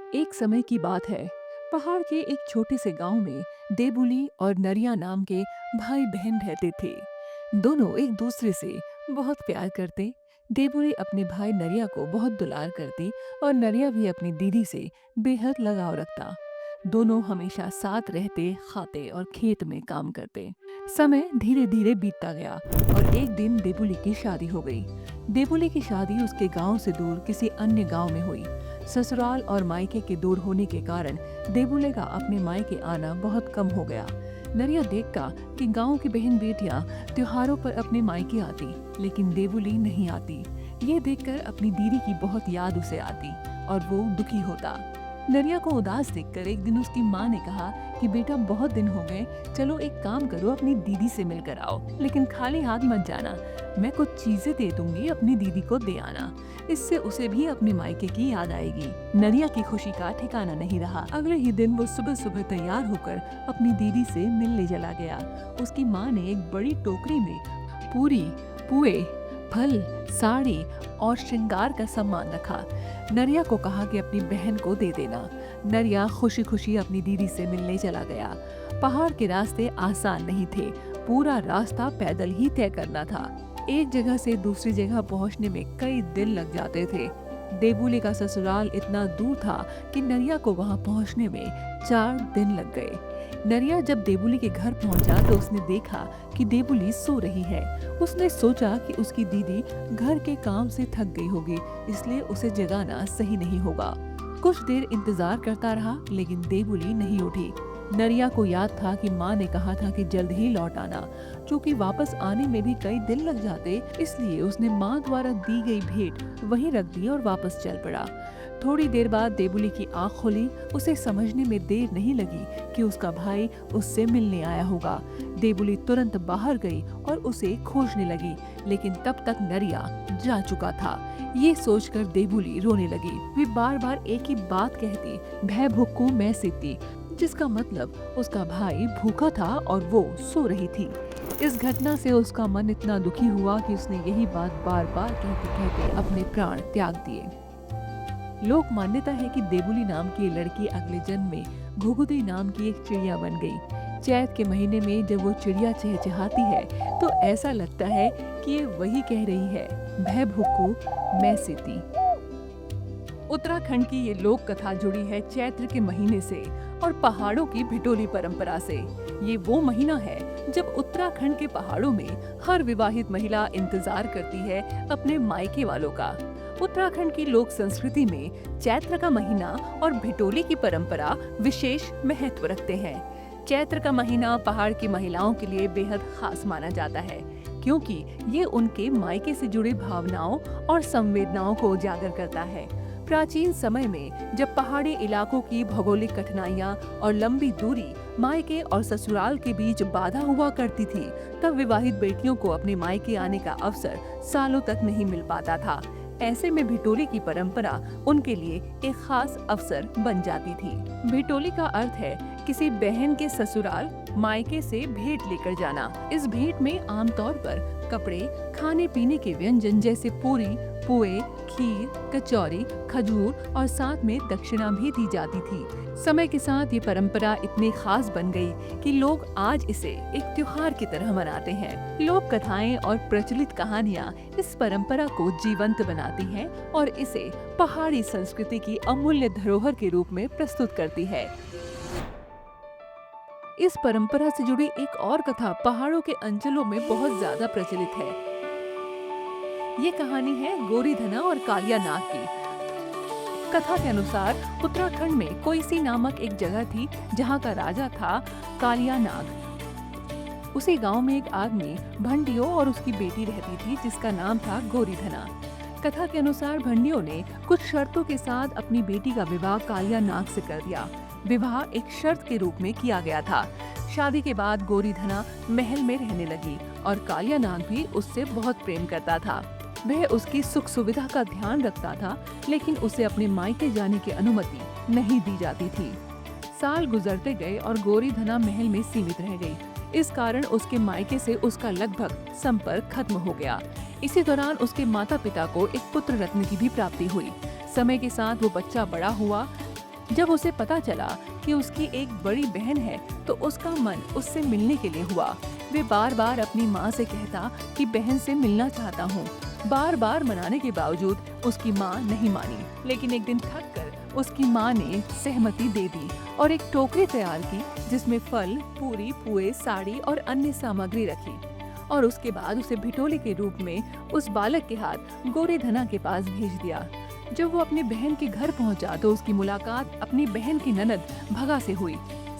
एक समय की बात है। पहाड़ के एक छोटे से गांव में देबुली और नरिया नाम के भाई बहन रहते थे। दोनों एक दूसरे से बहुत प्यार करते। देबुली अपने भाई नरिया को बहुत दुलार करती और नरिया भी अपनी दीदी से बेहद लगाव रखता। दोनों हमेशा साथ रहते, खाते और खेत में काम करते। समय धीरे धीरे बीतता गया और एक दिन देबुली की शादी हो गई। देबुली की शादी उसके गांव से दूर किसी अन्य गांव में हुई। ससुराल और मायके के दूर होने के कारण देबुले का अपने मायके आना बहुत कम हो गया। नरिया देखता कि गांव की बहन बेटियां त्योहारों पर अपने मायके आती, लेकिन देबुली नहीं आती। ये देखकर अपनी दीदी की बहुत याद उसे आती और वो दुखी होता। नरिया को उदास देखकर एक दिन उसकी माँ ने कहा कि बेटा, बहुत दिन हो गए, चलो एक काम करो, अपनी दीदी से मिलकर आओ, लेकिन खाली हाथ मत जाना। मैं कुछ चीजें दे दूंगी, अपनी दीदी को दे आना, इससे उसे भी अपने मायके की याद आएगी। नरिया की खुशी का ठिकाना नहीं रहा। अगले ही दिन वो सुबह सुबह तैयार होकर अपनी दीदी से मिलने चला गया। उसकी माँ ने एक बड़ी टोकरी में पूरी, पुए, फल, साड़ी और श्रृंगार का सामान रखा। नरिया को कहा कि अपनी बहन को दे देना। नरिया खुशी खुशी अपनी दीदी से मिलने चला गया। पहाड़ के रास्ते आसान नहीं थे, पूरा रास्ता पैदल ही तय करना था। एक जगह से दूसरी जगह पहुंचने में कई दिन लग जाते थे। देबुली का ससुराल इतना दूर था कि नरिया को वहां पहुंचने में 4 दिन लग गए। नरिया जब देबुली के घर पहुंचा तो उसने देखा कि देबुली सो रही है। उसने सोचा कि उसकी दीदी घर के काम से थक गई होगी, इसलिए उसे जगाना सही नहीं होगा। कुछ देर इंतजार करता रहा, लेकिन देबुली नहीं उठी। नरिया को याद था कि माँ ने कहा था कि जल्द ही लौट आना। चूँकि वापस आने में भी कई दिन लग जाते, इसलिए उसने माँ द्वारा दी गई भेंट वहीं रख दी और वापस चल पड़ा। थोड़ी देर बाद देबुली की आंख खुली। उसे समझने में देर नहीं लगी कि उसका भाई उससे मिलने आया होगा। देबुली तुरंत बाहर गई और उसे खोजने लगी, लेकिन तब तक नरिया जा चुका था। ये सोचकर देबुली रोने लगी। वे बार बार एक ही बात कहती, भय भुक्कू मैं सीती, जिसका मतलब उसका भाई भूखा था और वो सो रही थी। इस घटना से उसका मन इतना दुखी हुआ कि उसने यही बात बार बार कहते कहते अपने प्राण त्याग दिए। लोक मान्यता है कि देबुली नाम की लड़की अगले जन्म में घुघुती नाम की एक चिड़िया बन गई। चैत के महीने में जब वो चिड़िया चहचहाती है तो ऐसा लगता है कि ये वही कह रही है, भय भुक्कू मैं सीती। उत्तराखंड की ये लोक कथा जुड़ी है चैत्र के महीने से और पहाड़ों की भिटोली परंपरा से। ये वो महीना है जब उत्तराखंड के पहाड़ों में हर विवाहित महिला इंतजार करती है अपने मायके वालों का। उत्तराखंड की लोक संस्कृति में चैत्र का महीना और भिटोली की परंपरा विशेष महत्व रखते हैं। चैत्र का महीना पहाड़ की महिलाओं के लिए बेहद खास माना जाता है, क्योंकि ये उनके मायके से जुड़े भावनाओं और संवेदनाओं को उजागर करता है। प्राचीन समय में जब पहाड़ी इलाकों की भौगोलिक कठिनाइयां और लंबी दूरी मायके और ससुराल के बीच बाधा हुआ करती थी, तब विवाहित बेटियों को अपने मायके आने का अवसर सालों तक नहीं मिल पाता था। ऐसे में भिटोली की परंपरा उनके लिए एक खास अवसर बन जाती थी। भिटोली का अर्थ है किसी बहन के ससुराल मायके से भेंट लेकर जाना। इस भेंट में आमतौर पर कपड़े, खाने पीने के व्यंजन जैसे पूरी, पुए, खीर, कचौरी, खजूर और साथ में दक्षिणा भी दी जाती थी। समय के साथ ये परंपरा इतनी खास बन गई कि लोग आज इसे एक त्योहार की तरह मनाते हैं। लोक कथाएं और प्रचलित कहानियां इस परंपरा को जीवंत बनाती हैं और इसे पहाड़ी संस्कृति की अमूल्य धरोहर के रूप में प्रस्तुत करती है। इस परंपरा से जुड़ी एक और कथा पहाड़ों के अंचलों में बहुत ज्यादा प्रचलित है। ये कहानी है गोरीधना और कालिया नाग की। कथा के अनुसार उत्तराखंड में कोईसी नामक एक जगह थी जहाँ का राजा था कालिया नाग। उसी गांव में एक आदमी भंडियो और उसकी बेटी रहती थी जिसका नाम था गोरीधना। कथा के अनुसार भंडियो ने कुछ शर्तों के साथ अपनी बेटी का विवाह कालिया नाग से कर दिया। विवाह एक शर्त के रूप में किया गया था। शादी के बाद गोरीधना महल में रहने लगी और कालिया नाग भी उससे बहुत प्रेम करता था। वह उसकी सुख सुविधा का ध्यान रखता था, लेकिन उसे अपने मायके जाने की अनुमति नहीं दी जाती थी। साल गुजरते गए और गोरीधना महल में सीमित रह गई। इस कारण उसके मायके से उसका लगभग संपर्क खत्म हो गया। इसी दौरान उसके माता पिता को एक पुत्र रत्न की भी प्राप्ति हुई। समय के साथ वो बच्चा बड़ा हुआ। जब उसे पता चला कि उसकी एक बड़ी बहन है तो उसका मन उससे मिलने के लिए हुआ। वे बार बार अपनी माँ से कहता कि बहन से मिलना चाहता हूँ। बार बार मनाने के बावजूद उसकी माँ नहीं मानी, लेकिन एक दिन थक कर उसकी माँ ने सहमति दे दी और एक टोकरी तैयार की जिसमें फल, पूरी, पुए, साड़ी और अन्य सामग्री रखी और उसके बाद उसे भिटोले के रूप में उस बालक के हाथ गोरेधना के पास भेज दिया। जब वो अपनी बहन के घर पहुंचा तो उसकी मुलाकात अपनी बहन की ननद भगा से हुई।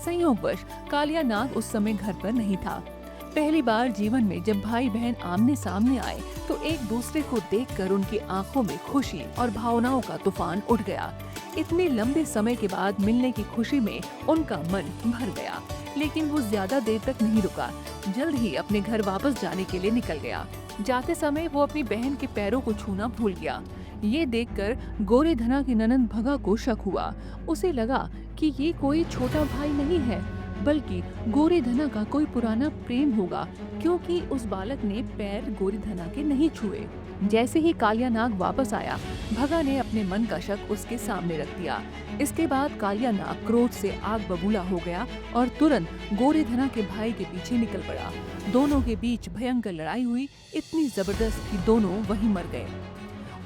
संयोगवश कालिया नाग उस समय घर पर नहीं था। पहली बार जीवन में जब भाई बहन आमने सामने आए तो एक दूसरे को देखकर उनकी आंखों में खुशी और भावनाओं का तूफान उठ गया। इतने लंबे समय के बाद मिलने की खुशी में उनका मन भर गया, लेकिन वो ज्यादा देर तक नहीं रुका। जल्द ही अपने घर वापस जाने के लिए निकल गया। जाते समय वो अपनी बहन के पैरों को छूना भूल गया। ये देखकर गोरेधना की ननद भगा को शक हुआ। उसे लगा कि ये कोई छोटा भाई नहीं है, बल्कि गोरेधना का कोई पुराना प्रेम होगा, क्योंकि उस बालक ने पैर गोरेधना के नहीं छुए। जैसे ही कालिया नाग वापस आया, भगा ने अपने मन का शक उसके सामने रख दिया। इसके बाद कालिया नाग क्रोध से आग बबूला हो गया और तुरंत गोरेधना के भाई के पीछे निकल पड़ा। दोनों के बीच भयंकर लड़ाई हुई, इतनी जबरदस्त कि दोनों वहीं मर गए।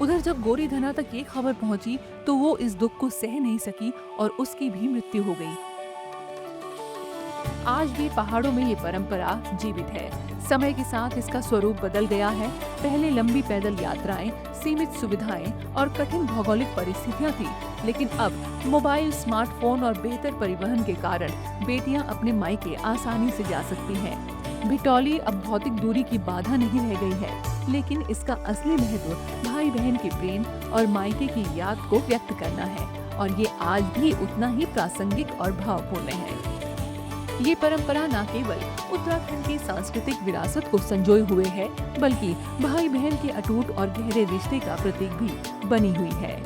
उधर जब गोरेधना तक ये खबर पहुंची तो वो इस दुख को सह नहीं सकी और उसकी भी मृत्यु हो गई। आज भी पहाड़ों में ये परंपरा जीवित है। समय के साथ इसका स्वरूप बदल गया है। पहले लंबी पैदल यात्राएं, सीमित सुविधाएं और कठिन भौगोलिक परिस्थितियां थी, लेकिन अब मोबाइल, स्मार्टफोन और बेहतर परिवहन के कारण बेटियां अपने मायके आसानी से जा सकती हैं। भिटौली अब भौतिक दूरी की बाधा नहीं रह गई है, लेकिन इसका असली महत्व भाई बहन के प्रेम और मायके की याद को व्यक्त करना है, और ये आज भी उतना ही प्रासंगिक और भावपूर्ण है। ये परंपरा न केवल उत्तराखंड की सांस्कृतिक विरासत को संजोए हुए है, बल्कि भाई बहन के अटूट और गहरे रिश्ते का प्रतीक भी बनी हुई है।